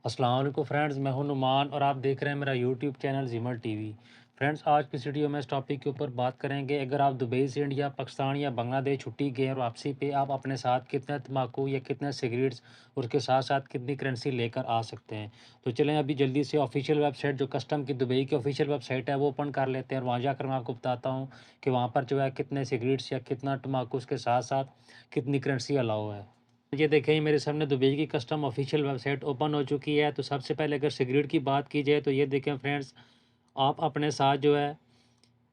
अस्सलाम वालेकुम फ्रेंड्स, मैं हूं नुमान और आप देख रहे हैं मेरा यूट्यूब चैनल जिमल टीवी। फ्रेंड्स, आज की इस वीडियो में इस टॉपिक के ऊपर बात करेंगे। अगर आप दुबई से इंडिया, पाकिस्तान या बांग्लादेश छुट्टी गए और वापसी पे आप अपने साथ कितना तम्बाकू या कितने सिगरेट्स और उसके साथ साथ कितनी करेंसी लेकर आ सकते हैं। तो चलें अभी जल्दी से ऑफिशियल वेबसाइट जो कस्टम की दुबई की ऑफिशियल वेबसाइट है वो ओपन कर लेते हैं और वहाँ जाकर मैं आपको बताता हूँ कि वहाँ पर जो है कितने सिगरेट्स या कितना तम्बाकू उसके साथ साथ कितनी करेंसी अलाउ है। ये देखें, ये मेरे सामने दुबई की कस्टम ऑफिशियल वेबसाइट ओपन हो चुकी है। तो सबसे पहले अगर सिगरेट की बात की जाए तो ये देखें फ्रेंड्स, आप अपने साथ जो है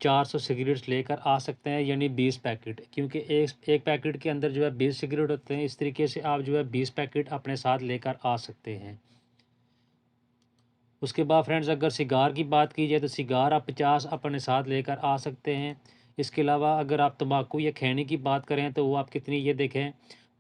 400 सिगरेट्स लेकर आ सकते हैं, यानी 20 पैकेट, क्योंकि एक पैकेट के अंदर जो है 20 सिगरेट होते हैं। इस तरीके से आप जो है 20 पैकेट अपने साथ लेकर आ सकते हैं। उसके बाद फ्रेंड्स, अगर सिगार की बात की जाए तो सिगार आप 50 अपने साथ लेकर आ सकते हैं। इसके अलावा अगर आप तम्बाकू या खैनी की बात करें तो वो आप कितनी, ये देखें,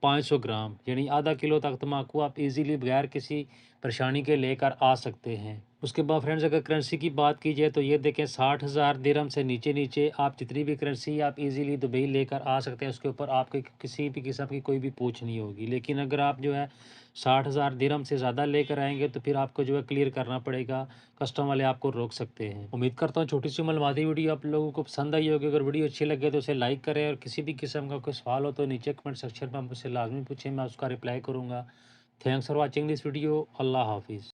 500 ग्राम यानी आधा किलो तक तम्बाकू आप इजीली बगैर किसी परेशानी के लेकर आ सकते हैं। उसके बाद फ्रेंड्स, अगर करेंसी की बात की जाए तो ये देखें, 60,000 दिरहम से नीचे नीचे आप जितनी भी करेंसी आप इजीली दुबई लेकर आ सकते हैं। उसके ऊपर आपके किसी भी किस्म की कोई भी पूछ नहीं होगी। लेकिन अगर आप जो है 60,000 दिरहम से ज़्यादा लेकर आएंगे तो फिर आपको जो है क्लियर करना पड़ेगा, कस्टम वाले आपको रोक सकते हैं। उम्मीद करता हूँ छोटी सी मालूमाती वीडियो आप लोगों को पसंद आई होगी। अगर वीडियो अच्छी लगे तो उसे लाइक करें और किसी भी किस्म का कोई सवाल हो तो नीचे कमेंट सेक्शन में आप मुझसे लाजमी पूछें, मैं उसका रिप्लाई करूँगा। Thanks for watching this video. अल्लाह हाफिज़।